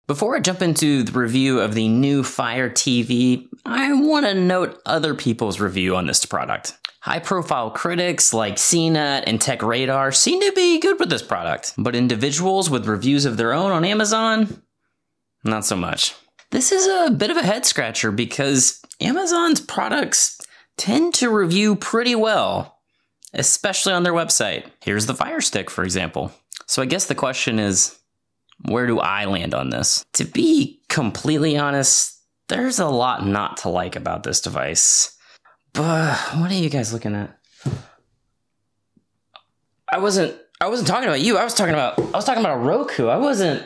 Before I jump into the review of the new Fire TV, I want to note other people's review on this product. High-profile critics like CNET and TechRadar seem to be good with this product, but individuals with reviews of their own on Amazon, not so much. This is a bit of a head-scratcher because Amazon's products tend to review pretty well, especially on their website. Here's the Fire Stick, for example. So I guess the question is, where do I land on this? To be completely honest, there's a lot not to like about this device. But what are you guys looking at? I wasn't talking about you. I was talking about a Roku. I wasn't.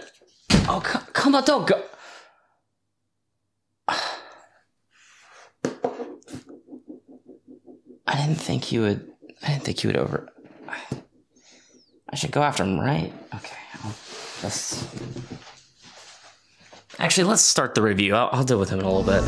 Oh, come on, don't go. I didn't think you would over. I should go after him, right? Okay. Actually, let's start the review. I'll deal with him in a little bit.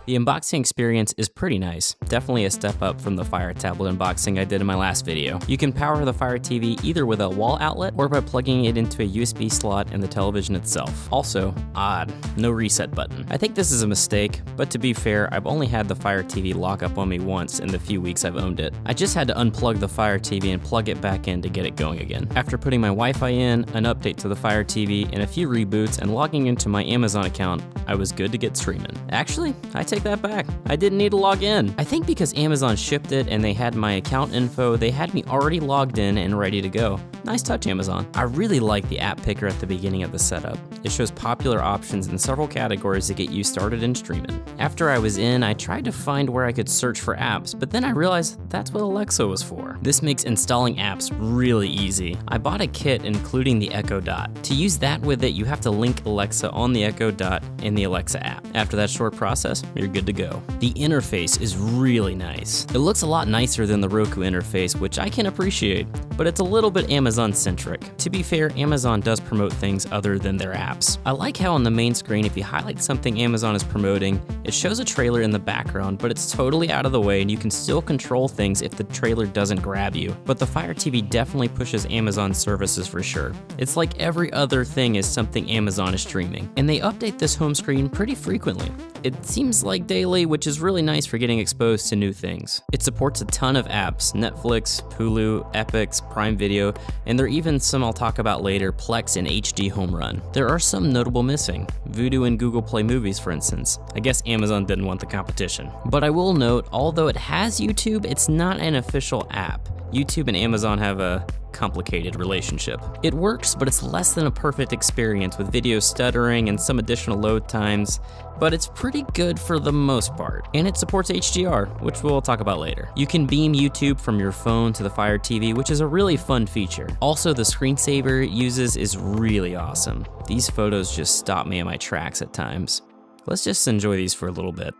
The unboxing experience is pretty nice, definitely a step up from the Fire tablet unboxing I did in my last video. You can power the Fire TV either with a wall outlet or by plugging it into a USB slot in the television itself. Also, odd, no reset button. I think this is a mistake, but to be fair, I've only had the Fire TV lock up on me once in the few weeks I've owned it. I just had to unplug the Fire TV and plug it back in to get it going again. After putting my Wi-Fi in, an update to the Fire TV, and a few reboots and logging into my Amazon account, I was good to get streaming. Actually, I take that back. I didn't need to log in. I think because Amazon shipped it and they had my account info, they had me already logged in and ready to go. Nice touch, Amazon. I really like the app picker at the beginning of the setup. It shows popular options in several categories to get you started in streaming. After I was in, I tried to find where I could search for apps, but then I realized that's what Alexa was for. This makes installing apps really easy. I bought a kit including the Echo Dot. To use that with it, you have to link Alexa on the Echo Dot in the Alexa app. After that short process, you're good to go. The interface is really nice. It looks a lot nicer than the Roku interface, which I can appreciate, but it's a little bit Amazon-centric. To be fair, Amazon does promote things other than their apps. I like how on the main screen, if you highlight something Amazon is promoting, it shows a trailer in the background, but it's totally out of the way and you can still control things if the trailer doesn't grab you. But the Fire TV definitely pushes Amazon services for sure. It's like every other thing is something Amazon is streaming, and they update this home screen pretty frequently. It seems like daily, which is really nice for getting exposed to new things. It supports a ton of apps: Netflix, Hulu, Epix, Prime Video, and there are even some I'll talk about later, Plex and HD Home Run. There are some notable missing, Vudu and Google Play Movies for instance. I guess Amazon didn't want the competition. But I will note, although it has YouTube, it's not an official app. YouTube and Amazon have a complicated relationship. It works, but it's less than a perfect experience with video stuttering and some additional load times, but it's pretty good for the most part. And it supports HDR, which we'll talk about later. You can beam YouTube from your phone to the Fire TV, which is a really fun feature. Also, the screensaver it uses is really awesome. These photos just stop me in my tracks at times. Let's just enjoy these for a little bit.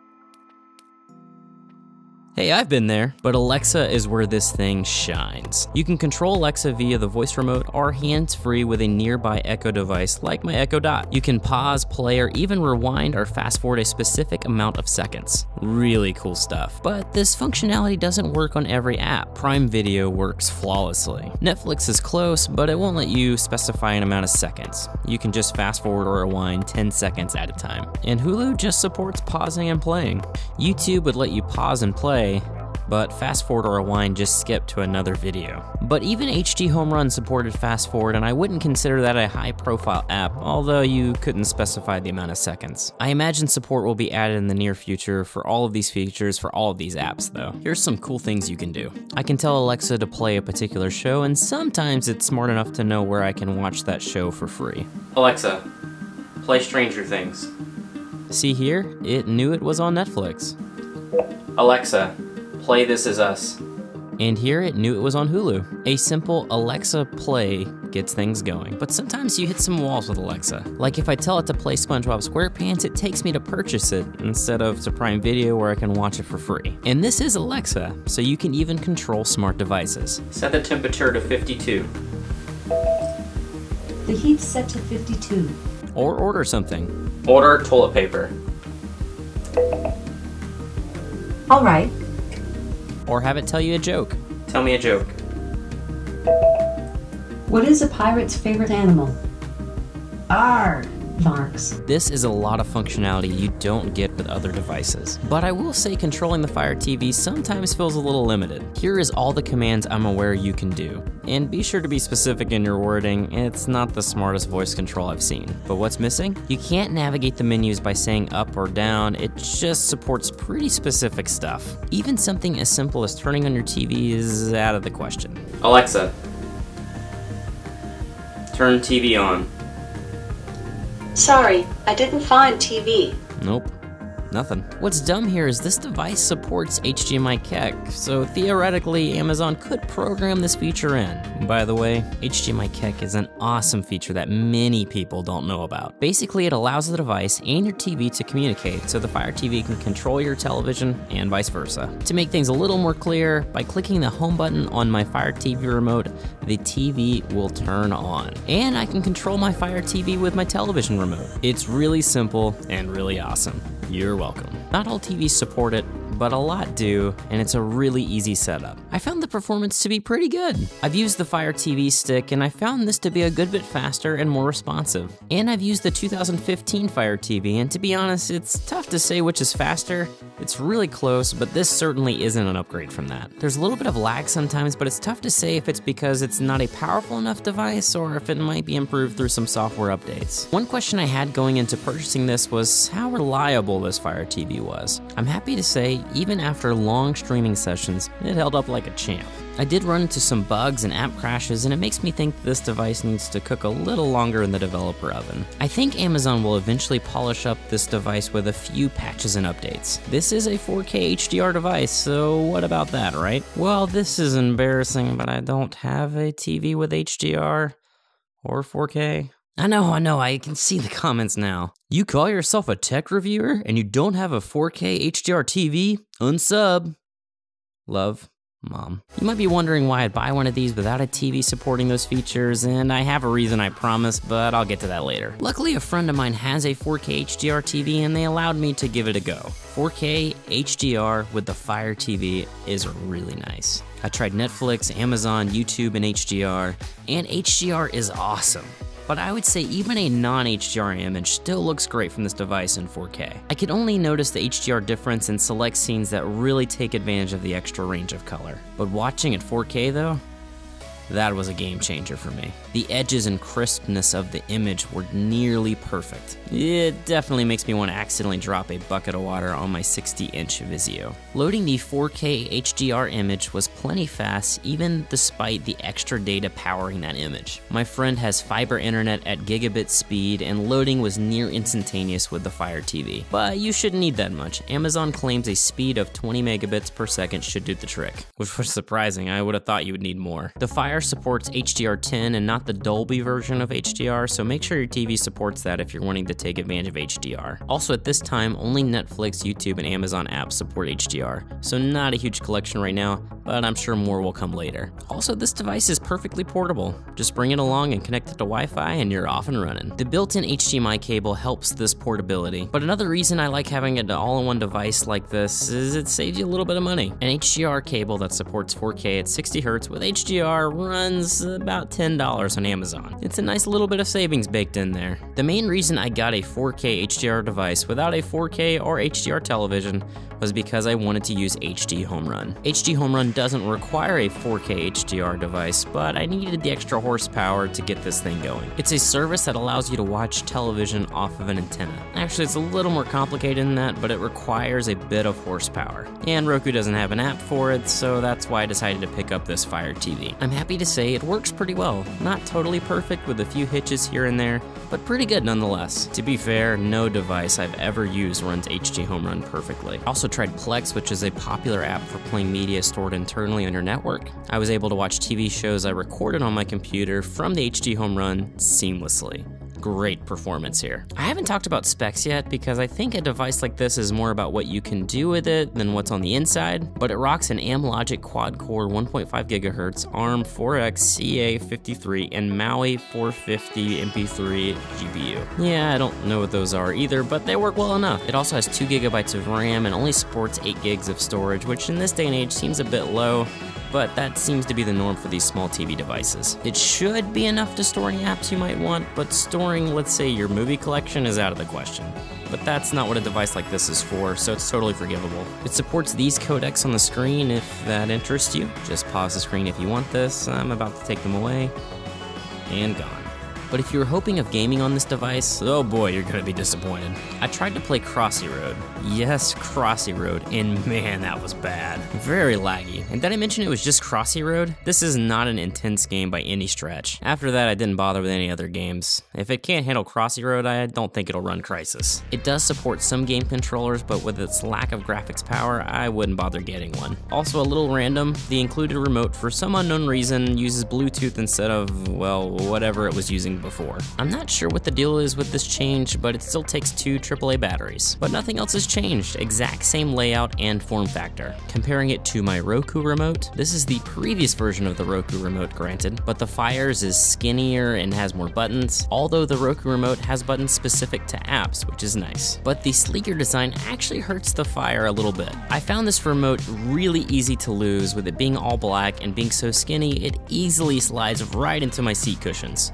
Hey, I've been there, but Alexa is where this thing shines. You can control Alexa via the voice remote or hands-free with a nearby Echo device like my Echo Dot. You can pause, play, or even rewind or fast forward a specific amount of seconds. Really cool stuff. But this functionality doesn't work on every app. Prime Video works flawlessly. Netflix is close, but it won't let you specify an amount of seconds. You can just fast forward or rewind 10 seconds at a time. And Hulu just supports pausing and playing. YouTube would let you pause and play, but fast forward or rewind just skip to another video. But even HD Home Run supported fast forward, and I wouldn't consider that a high profile app, although you couldn't specify the amount of seconds. I imagine support will be added in the near future for all of these features for all of these apps though. Here's some cool things you can do. I can tell Alexa to play a particular show, and sometimes it's smart enough to know where I can watch that show for free. Alexa, play Stranger Things. See here, it knew it was on Netflix. Alexa, play This Is Us. And here it knew it was on Hulu. A simple Alexa play gets things going. But sometimes you hit some walls with Alexa. Like if I tell it to play SpongeBob SquarePants, it takes me to purchase it instead of to Prime Video where I can watch it for free. And this is Alexa, so you can even control smart devices. Set the temperature to 52. The heat's set to 52. Or order something. Order toilet paper. All right. Or have it tell you a joke. Tell me a joke. What is a pirate's favorite animal? Arr! Varks. This is a lot of functionality you don't get with other devices. But I will say controlling the Fire TV sometimes feels a little limited. Here is all the commands I'm aware you can do. And be sure to be specific in your wording, it's not the smartest voice control I've seen. But what's missing? You can't navigate the menus by saying up or down, it just supports pretty specific stuff. Even something as simple as turning on your TV is out of the question. Alexa, turn TV on. Sorry, I didn't find TV. Nope, nothing. What's dumb here is this device supports HDMI Kick, so theoretically Amazon could program this feature in. By the way, HDMI Kick is an awesome feature that many people don't know about. Basically, it allows the device and your TV to communicate so the Fire TV can control your television and vice versa. To make things a little more clear, by clicking the home button on my Fire TV remote, the TV will turn on. And I can control my Fire TV with my television remote. It's really simple and really awesome. You're welcome. Not all TVs support it, but a lot do, and it's a really easy setup. I found the performance to be pretty good. I've used the Fire TV Stick, and I found this to be a good bit faster and more responsive. And I've used the 2015 Fire TV, and to be honest, it's tough to say which is faster. It's really close, but this certainly isn't an upgrade from that. There's a little bit of lag sometimes, but it's tough to say if it's because it's not a powerful enough device or if it might be improved through some software updates. One question I had going into purchasing this was how reliable this Fire TV was. I'm happy to say, even after long streaming sessions, it held up like a champ. I did run into some bugs and app crashes, and it makes me think this device needs to cook a little longer in the developer oven. I think Amazon will eventually polish up this device with a few patches and updates. This is a 4K HDR device, so what about that, right? Well, this is embarrassing, but I don't have a TV with HDR or 4K. I know, I can see the comments now. You call yourself a tech reviewer and you don't have a 4K HDR TV? Unsub. Love, Mom. You might be wondering why I'd buy one of these without a TV supporting those features, and I have a reason, I promise, but I'll get to that later. Luckily, a friend of mine has a 4K HDR TV and they allowed me to give it a go. 4K HDR with the Fire TV is really nice. I tried Netflix, Amazon, YouTube, and HDR is awesome. But I would say even a non-HDR image still looks great from this device in 4K. I could only notice the HDR difference in select scenes that really take advantage of the extra range of color. But watching at 4K though, that was a game changer for me. The edges and crispness of the image were nearly perfect. It definitely makes me want to accidentally drop a bucket of water on my 60-inch Vizio. Loading the 4K HDR image was plenty fast, even despite the extra data powering that image. My friend has fiber internet at gigabit speed, and loading was near instantaneous with the Fire TV. But you shouldn't need that much. Amazon claims a speed of 20 megabits per second should do the trick, which was surprising. I would have thought you would need more. The Fire supports HDR10 and not the Dolby version of HDR, so make sure your TV supports that if you're wanting to take advantage of HDR. Also at this time, only Netflix, YouTube, and Amazon apps support HDR, so not a huge collection right now, but I'm sure more will come later. Also, this device is perfectly portable. Just bring it along and connect it to Wi-Fi and you're off and running. The built-in HDMI cable helps this portability, but another reason I like having an all-in-one device like this is it saves you a little bit of money. An HDR cable that supports 4K at 60 Hz with HDR runs about $10 on Amazon. It's a nice little bit of savings baked in there. The main reason I got a 4K HDR device without a 4K or HDR television was because I wanted to use HD Home Run. HD Home Run doesn't require a 4K HDR device, but I needed the extra horsepower to get this thing going. It's a service that allows you to watch television off of an antenna. Actually, it's a little more complicated than that, but it requires a bit of horsepower. And Roku doesn't have an app for it, so that's why I decided to pick up this Fire TV. I'm happy to say it works pretty well. Not totally perfect with a few hitches here and there, but pretty good nonetheless. To be fair, no device I've ever used runs HD Home Run perfectly. Also tried Plex, which is a popular app for playing media stored internally on your network. I was able to watch TV shows I recorded on my computer from the HD Home Run seamlessly. great performance here. I haven't talked about specs yet because I think a device like this is more about what you can do with it than what's on the inside, but it rocks an Amlogic quad-core 1.5 GHz ARM 4X CA53 and MAUI 450 MP3 GPU. Yeah, I don't know what those are either, but they work well enough. It also has 2 GB of RAM and only supports 8 gigs of storage, which in this day and age seems a bit low, but that seems to be the norm for these small TV devices. It should be enough to store any apps you might want, but storing, let's say, your movie collection is out of the question. But that's not what a device like this is for, so it's totally forgivable. It supports these codecs on the screen if that interests you. Just pause the screen if you want this. I'm about to take them away, and gone. But if you were hoping of gaming on this device, oh boy, you're gonna be disappointed. I tried to play Crossy Road. Yes, Crossy Road, and man, that was bad. Very laggy. And did I mention it was just Crossy Road? This is not an intense game by any stretch. After that, I didn't bother with any other games. If it can't handle Crossy Road, I don't think it'll run Crysis. It does support some game controllers, but with its lack of graphics power, I wouldn't bother getting one. Also a little random, the included remote for some unknown reason uses Bluetooth instead of, well, whatever it was using before. I'm not sure what the deal is with this change, but it still takes 2 AAA batteries. But nothing else has changed, exact same layout and form factor. Comparing it to my Roku Remote, this is the previous version of the Roku Remote, granted, but the Fire's is skinnier and has more buttons, although the Roku Remote has buttons specific to apps, which is nice. But the sleeker design actually hurts the Fire a little bit. I found this remote really easy to lose, with it being all black and being so skinny, it easily slides right into my seat cushions.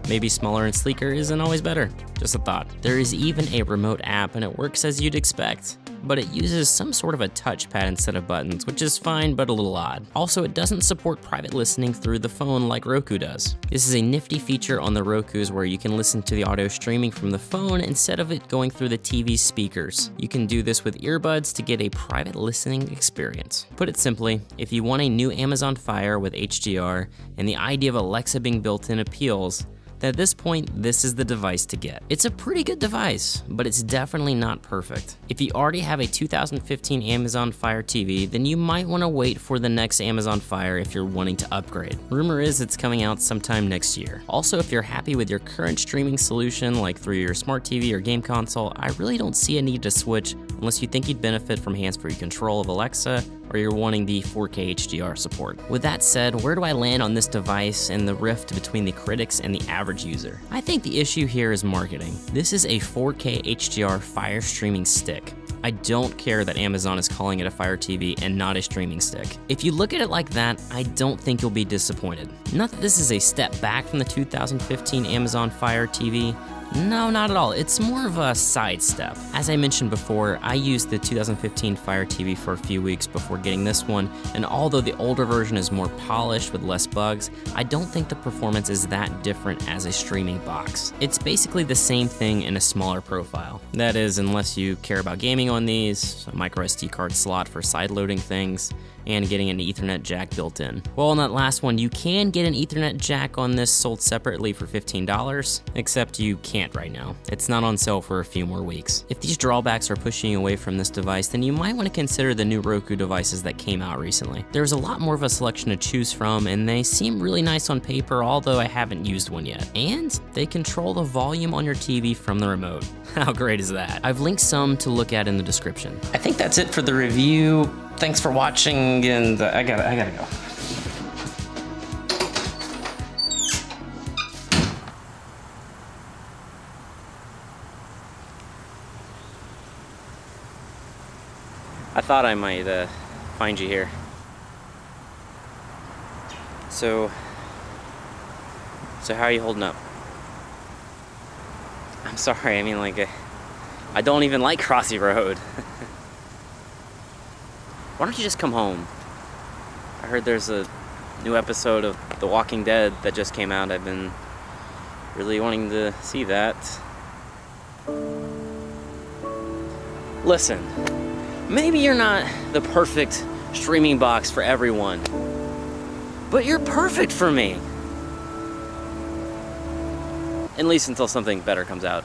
Maybe smaller and sleeker isn't always better. Just a thought. There is even a remote app and it works as you'd expect, but it uses some sort of a touchpad instead of buttons, which is fine but a little odd. Also, it doesn't support private listening through the phone like Roku does. This is a nifty feature on the Rokus where you can listen to the audio streaming from the phone instead of it going through the TV speakers. You can do this with earbuds to get a private listening experience. Put it simply, if you want a new Amazon Fire with HDR and the idea of Alexa being built in appeals, at this point, this is the device to get. It's a pretty good device, but it's definitely not perfect. If you already have a 2015 Amazon Fire TV, then you might want to wait for the next Amazon Fire if you're wanting to upgrade. Rumor is it's coming out sometime next year. Also, if you're happy with your current streaming solution, like through your smart TV or game console, I really don't see a need to switch unless you think you'd benefit from hands-free control of Alexa or you're wanting the 4K HDR support. With that said, where do I land on this device and the rift between the critics and the average user? I think the issue here is marketing. This is a 4K HDR Fire Streaming Stick. I don't care that Amazon is calling it a Fire TV and not a streaming stick. If you look at it like that, I don't think you'll be disappointed. Not that this is a step back from the 2015 Amazon Fire TV. No, not at all. It's more of a sidestep. As I mentioned before, I used the 2015 Fire TV for a few weeks before getting this one, and although the older version is more polished with less bugs, I don't think the performance is that different as a streaming box. It's basically the same thing in a smaller profile. That is, unless you care about gaming on these, a micro SD card slot for side-loading things, and getting an Ethernet jack built in. Well, on that last one, you can get an Ethernet jack on this sold separately for $15, except you can't right now. It's not on sale for a few more weeks. If these drawbacks are pushing you away from this device, then you might want to consider the new Roku devices that came out recently. There's a lot more of a selection to choose from, and they seem really nice on paper, although I haven't used one yet. And they control the volume on your TV from the remote. How great is that? I've linked some to look at in the description. I think that's it for the review. Thanks for watching, and I gotta go. I thought I might find you here. So how are you holding up? I'm sorry, I mean, like, I don't even like Crossy Road. Why don't you just come home? I heard there's a new episode of The Walking Dead that just came out. I've been really wanting to see that. Listen, maybe you're not the perfect streaming box for everyone, but you're perfect for me. At least until something better comes out.